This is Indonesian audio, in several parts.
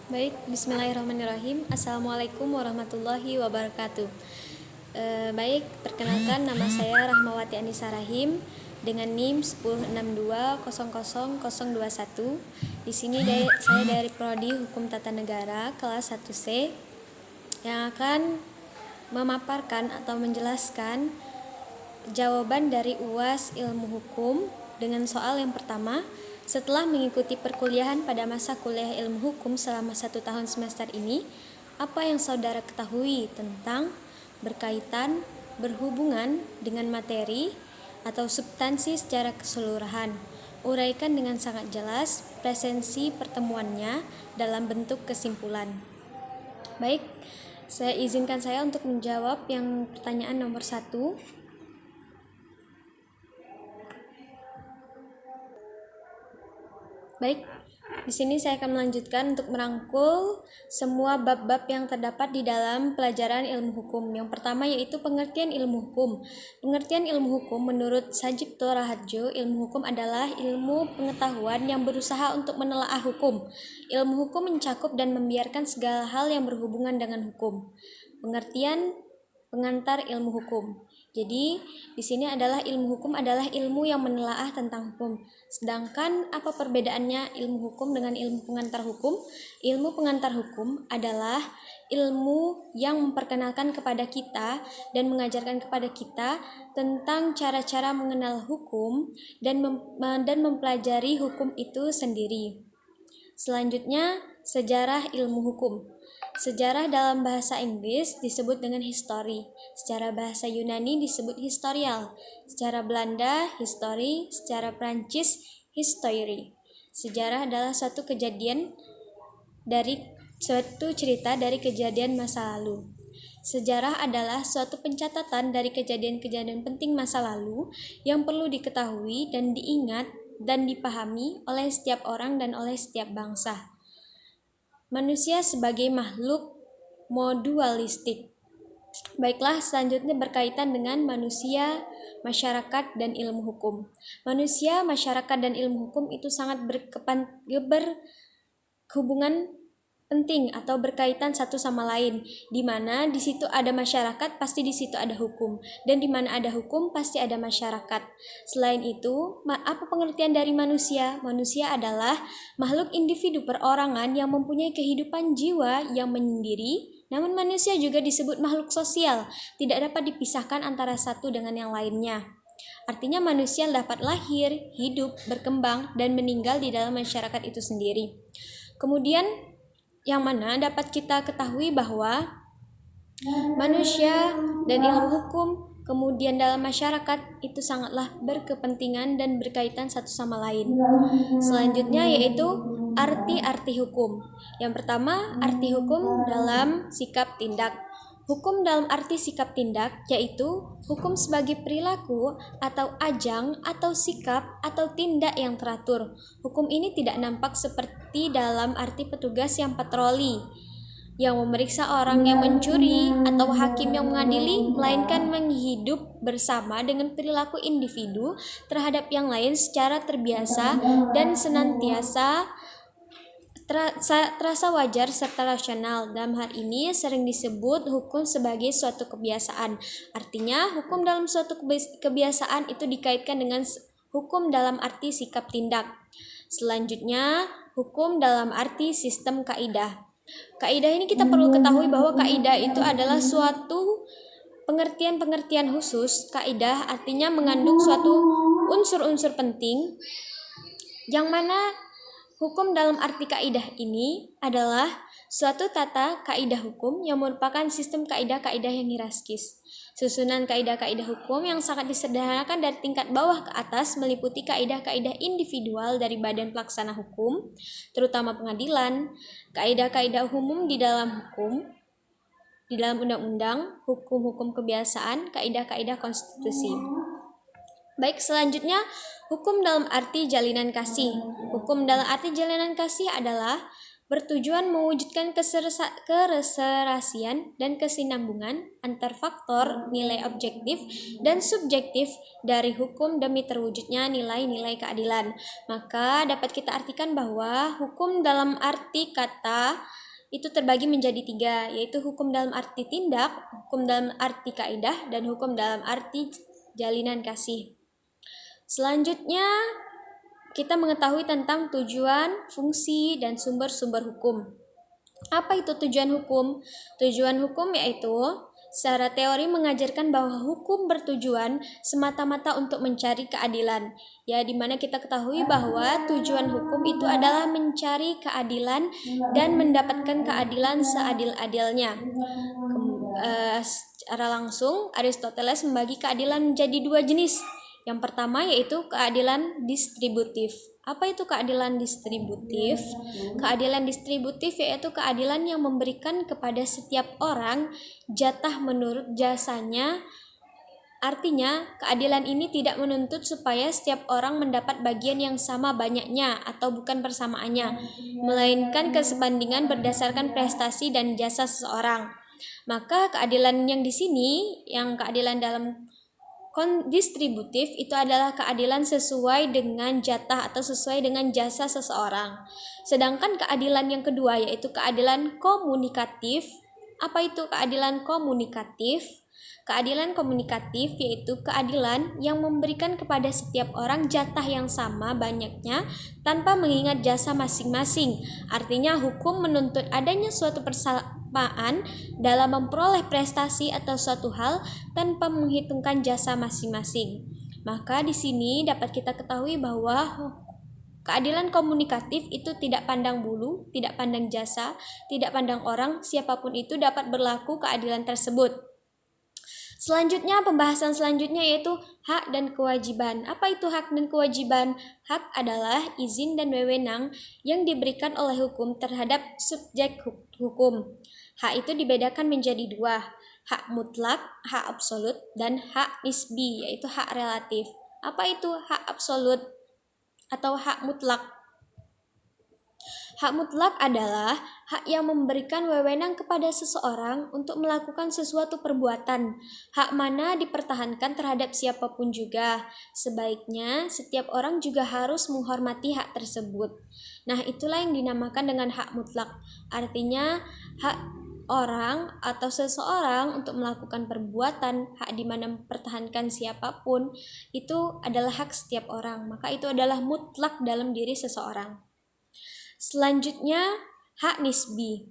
Baik, bismillahirrahmanirrahim. Assalamualaikum warahmatullahi wabarakatuh. Baik, perkenalkan nama saya Rahmawati Anissa Rahim dengan NIM 1062000021. Di sini saya dari Prodi Hukum Tata Negara kelas 1C yang akan memaparkan atau menjelaskan jawaban dari UAS Ilmu Hukum dengan soal yang pertama. Setelah mengikuti perkuliahan pada masa kuliah ilmu hukum selama 1 tahun semester ini, apa yang saudara ketahui tentang, berkaitan, berhubungan dengan materi atau substansi secara keseluruhan? Uraikan dengan sangat jelas presensi pertemuannya dalam bentuk kesimpulan. Baik, saya izinkan saya untuk menjawab yang pertanyaan nomor 1. Baik, di sini saya akan melanjutkan untuk merangkul semua bab-bab yang terdapat di dalam pelajaran ilmu hukum. Yang pertama yaitu pengertian ilmu hukum. Pengertian ilmu hukum menurut Sajipto Rahadjo, ilmu hukum adalah ilmu pengetahuan yang berusaha untuk menelaah hukum. Ilmu hukum mencakup dan membiarkan segala hal yang berhubungan dengan hukum. Pengertian pengantar ilmu hukum. Jadi, di sini adalah ilmu hukum adalah ilmu yang menelaah tentang hukum. Sedangkan apa perbedaannya ilmu hukum dengan ilmu pengantar hukum? Ilmu pengantar hukum adalah ilmu yang memperkenalkan kepada kita dan mengajarkan kepada kita tentang cara-cara mengenal hukum dan mempelajari hukum itu sendiri. Selanjutnya, sejarah ilmu hukum. Sejarah dalam bahasa Inggris disebut dengan history, secara bahasa Yunani disebut historial, secara Belanda history, secara Prancis history. Sejarah adalah suatu cerita dari kejadian masa lalu. Sejarah adalah suatu pencatatan dari kejadian-kejadian penting masa lalu yang perlu diketahui dan diingat dan dipahami oleh setiap orang dan oleh setiap bangsa. Manusia sebagai makhluk modualistik. Baiklah, selanjutnya berkaitan dengan manusia, masyarakat, dan ilmu hukum. Manusia, masyarakat, dan ilmu hukum itu sangat berhubungan penting atau berkaitan satu sama lain, di mana di situ ada masyarakat pasti di situ ada hukum, dan di mana ada hukum pasti ada masyarakat. Selain itu, apa pengertian dari manusia? Manusia adalah makhluk individu perorangan yang mempunyai kehidupan jiwa yang menyendiri. Namun manusia juga disebut makhluk sosial, tidak dapat dipisahkan antara satu dengan yang lainnya. Artinya manusia dapat lahir, hidup, berkembang, dan meninggal di dalam masyarakat itu sendiri. Kemudian yang mana dapat kita ketahui bahwa manusia dan ilmu hukum kemudian dalam masyarakat itu sangatlah berkepentingan dan berkaitan satu sama lain. Selanjutnya yaitu arti-arti hukum. Yang pertama, arti hukum dalam sikap tindak. Hukum dalam arti sikap tindak yaitu hukum sebagai perilaku atau ajang atau sikap atau tindak yang teratur. Hukum ini tidak nampak seperti dalam arti petugas yang patroli, yang memeriksa orang yang mencuri atau hakim yang mengadili, melainkan menghidup bersama dengan perilaku individu terhadap yang lain secara terbiasa dan senantiasa terasa wajar serta rasional. Dalam hal ini sering disebut hukum sebagai suatu kebiasaan. Artinya hukum dalam suatu kebiasaan itu dikaitkan dengan hukum dalam arti sikap tindak. Selanjutnya, hukum dalam arti sistem kaidah. Kaidah ini kita perlu ketahui bahwa kaidah itu adalah suatu pengertian-pengertian khusus. Kaidah artinya mengandung suatu unsur-unsur penting yang mana hukum dalam arti kaidah ini adalah suatu tata kaidah hukum yang merupakan sistem kaidah-kaidah yang hierarkis. Susunan kaidah-kaidah hukum yang sangat disederhanakan dari tingkat bawah ke atas meliputi kaidah-kaidah individual dari badan pelaksana hukum, terutama pengadilan, kaidah-kaidah umum di dalam hukum, di dalam undang-undang, hukum-hukum kebiasaan, kaidah-kaidah konstitusi. Baik, selanjutnya hukum dalam arti jalinan kasih. Hukum dalam arti jalinan kasih adalah bertujuan mewujudkan keserasian dan kesinambungan antar faktor nilai objektif dan subjektif dari hukum demi terwujudnya nilai-nilai keadilan. Maka dapat kita artikan bahwa hukum dalam arti kata itu terbagi menjadi 3, yaitu hukum dalam arti tindak, hukum dalam arti kaidah, dan hukum dalam arti jalinan kasih. Selanjutnya, kita mengetahui tentang tujuan, fungsi, dan sumber-sumber hukum. Apa itu tujuan hukum? Tujuan hukum yaitu secara teori mengajarkan bahwa hukum bertujuan semata-mata untuk mencari keadilan. Ya, dimana kita ketahui bahwa tujuan hukum itu adalah mencari keadilan dan mendapatkan keadilan seadil-adilnya. Secara langsung, Aristoteles membagi keadilan menjadi 2 jenis. Yang pertama yaitu keadilan distributif. Apa itu keadilan distributif? Keadilan distributif yaitu keadilan yang memberikan kepada setiap orang jatah menurut jasanya. Artinya, keadilan ini tidak menuntut supaya setiap orang mendapat bagian yang sama banyaknya atau bukan persamaannya, melainkan kesebandingan berdasarkan prestasi dan jasa seseorang. Maka keadilan yang di sini, yang keadilan dalam distributif itu adalah keadilan sesuai dengan jatah atau sesuai dengan jasa seseorang. Sedangkan keadilan yang kedua yaitu keadilan komunikatif. Apa itu keadilan komunikatif? Keadilan komunikatif yaitu keadilan yang memberikan kepada setiap orang jatah yang sama banyaknya tanpa mengingat jasa masing-masing. Artinya hukum menuntut adanya suatu persamaan dalam memperoleh prestasi atau suatu hal tanpa menghitungkan jasa masing-masing. Maka di sini dapat kita ketahui bahwa keadilan komunikatif itu tidak pandang bulu, tidak pandang jasa, tidak pandang orang, siapapun itu dapat berlaku keadilan tersebut. Selanjutnya, pembahasan selanjutnya yaitu hak dan kewajiban. Apa itu hak dan kewajiban? Hak adalah izin dan wewenang yang diberikan oleh hukum terhadap subjek hukum. Hak itu dibedakan menjadi 2, hak mutlak, hak absolut, dan hak nisbi, yaitu hak relatif. Apa itu hak absolut atau hak mutlak? Hak mutlak adalah hak yang memberikan wewenang kepada seseorang untuk melakukan sesuatu perbuatan. Hak mana dipertahankan terhadap siapapun juga. Sebaiknya setiap orang juga harus menghormati hak tersebut. Nah, itulah yang dinamakan dengan hak mutlak. Artinya hak orang atau seseorang untuk melakukan perbuatan, hak di mana mempertahankan siapapun, itu adalah hak setiap orang. Maka itu adalah mutlak dalam diri seseorang. Selanjutnya, hak nisbi.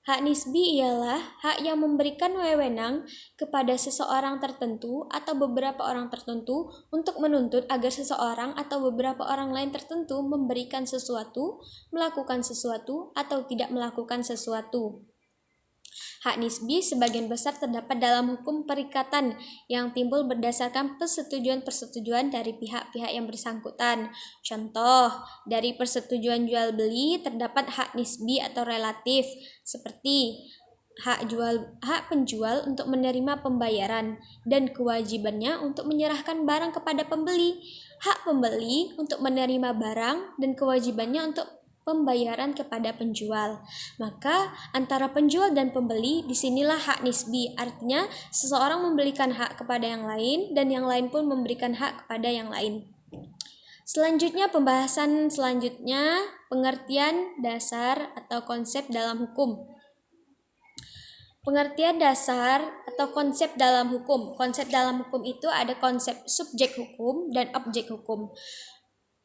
Hak nisbi ialah hak yang memberikan wewenang kepada seseorang tertentu atau beberapa orang tertentu untuk menuntut agar seseorang atau beberapa orang lain tertentu memberikan sesuatu, melakukan sesuatu, atau tidak melakukan sesuatu. Hak nisbi sebagian besar terdapat dalam hukum perikatan yang timbul berdasarkan persetujuan-persetujuan dari pihak-pihak yang bersangkutan. Contoh, dari persetujuan jual beli terdapat hak nisbi atau relatif, seperti hak penjual untuk menerima pembayaran dan kewajibannya untuk menyerahkan barang kepada pembeli. Hak pembeli untuk menerima barang dan kewajibannya untuk pembayaran kepada penjual. Maka antara penjual dan pembeli disinilah hak nisbi. Artinya seseorang memberikan hak kepada yang lain dan yang lain pun memberikan hak kepada yang lain. Selanjutnya, pembahasan selanjutnya pengertian dasar atau konsep dalam hukum. Pengertian dasar atau konsep dalam hukum. Konsep dalam hukum itu ada konsep subjek hukum dan objek hukum.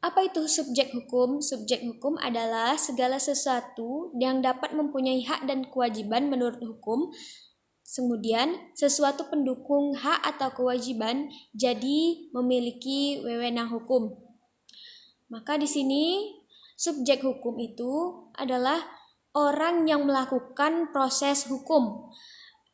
Apa itu subjek hukum? Subjek hukum adalah segala sesuatu yang dapat mempunyai hak dan kewajiban menurut hukum. Kemudian, sesuatu pendukung hak atau kewajiban jadi memiliki wewenang hukum. Maka di sini subjek hukum itu adalah orang yang melakukan proses hukum.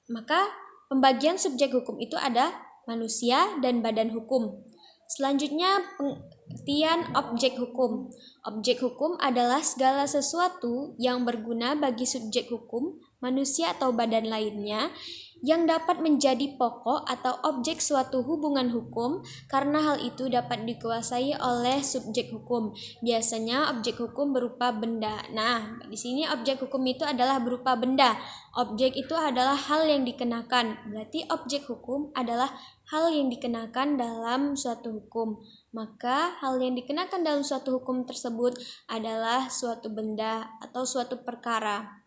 Maka pembagian subjek hukum itu ada manusia dan badan hukum. Selanjutnya, pengertian objek hukum. Objek hukum adalah segala sesuatu yang berguna bagi subjek hukum, manusia atau badan lainnya yang dapat menjadi pokok atau objek suatu hubungan hukum karena hal itu dapat dikuasai oleh subjek hukum. Biasanya objek hukum berupa benda. Nah, di sini objek hukum itu adalah berupa benda. Objek itu adalah hal yang dikenakan. Berarti objek hukum adalah hal yang dikenakan dalam suatu hukum. Maka hal yang dikenakan dalam suatu hukum tersebut adalah suatu benda atau suatu perkara.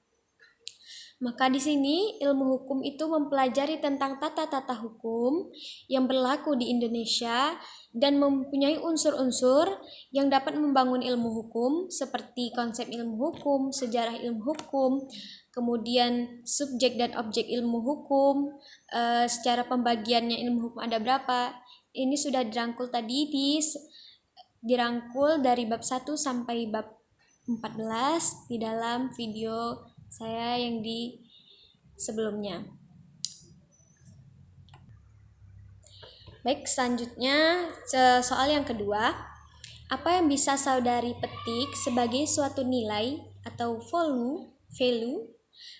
Maka di sini ilmu hukum itu mempelajari tentang tata-tata hukum yang berlaku di Indonesia dan mempunyai unsur-unsur yang dapat membangun ilmu hukum seperti konsep ilmu hukum, sejarah ilmu hukum, kemudian subjek dan objek ilmu hukum, secara pembagiannya ilmu hukum ada berapa. Ini sudah dirangkul tadi dirangkul dari bab 1 sampai bab 14 di dalam video saya yang di sebelumnya. Baik, selanjutnya soal yang kedua. Apa yang bisa saudari petik sebagai suatu nilai atau value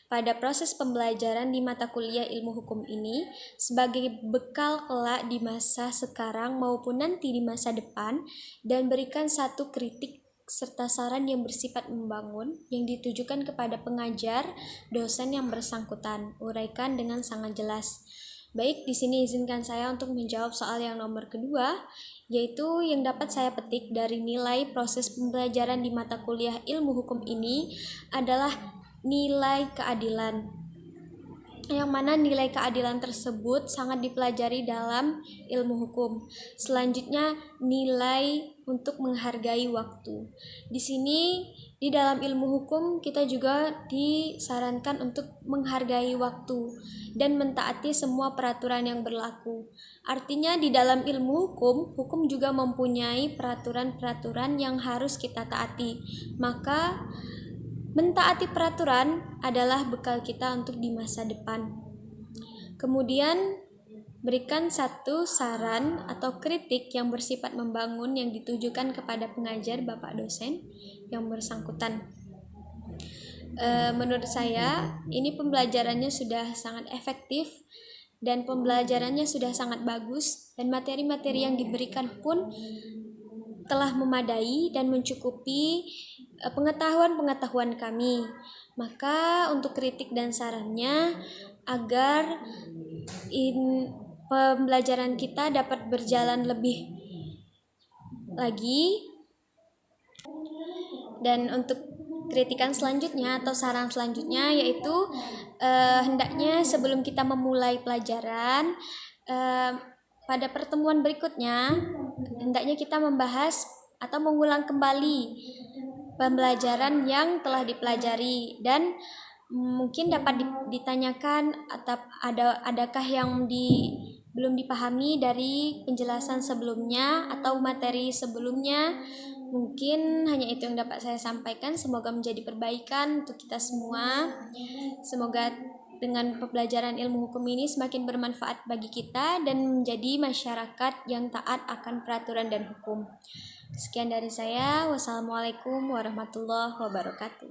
pada proses pembelajaran di mata kuliah ilmu hukum ini sebagai bekal kelak di masa sekarang maupun nanti di masa depan, dan berikan satu kritik serta saran yang bersifat membangun yang ditujukan kepada pengajar, dosen yang bersangkutan. Uraikan dengan sangat jelas. Baik, di sini izinkan saya untuk menjawab soal yang nomor kedua, yaitu yang dapat saya petik dari nilai proses pembelajaran di mata kuliah ilmu hukum ini adalah nilai keadilan. Yang mana nilai keadilan tersebut sangat dipelajari dalam ilmu hukum. Selanjutnya, nilai untuk menghargai waktu. Di sini di dalam ilmu hukum kita juga disarankan untuk menghargai waktu dan mentaati semua peraturan yang berlaku. Artinya di dalam ilmu hukum juga mempunyai peraturan-peraturan yang harus kita taati. Maka mentaati peraturan adalah bekal kita untuk di masa depan. Kemudian, berikan satu saran atau kritik yang bersifat membangun yang ditujukan kepada pengajar, bapak dosen yang bersangkutan. Menurut saya, ini pembelajarannya sudah sangat efektif dan pembelajarannya sudah sangat bagus, dan materi-materi yang diberikan pun telah memadai dan mencukupi pengetahuan-pengetahuan kami. Maka untuk kritik dan sarannya agar pembelajaran kita dapat berjalan lebih lagi, dan untuk kritikan selanjutnya atau saran selanjutnya yaitu hendaknya sebelum kita memulai pelajaran pada pertemuan berikutnya, hendaknya kita membahas atau mengulang kembali pembelajaran yang telah dipelajari, dan mungkin dapat ditanyakan atau adakah yang belum dipahami dari penjelasan sebelumnya atau materi sebelumnya. Mungkin hanya itu yang dapat saya sampaikan. Semoga menjadi perbaikan untuk kita semua. Semoga dengan pembelajaran ilmu hukum ini semakin bermanfaat bagi kita dan menjadi masyarakat yang taat akan peraturan dan hukum. Sekian dari saya. Wassalamualaikum warahmatullahi wabarakatuh.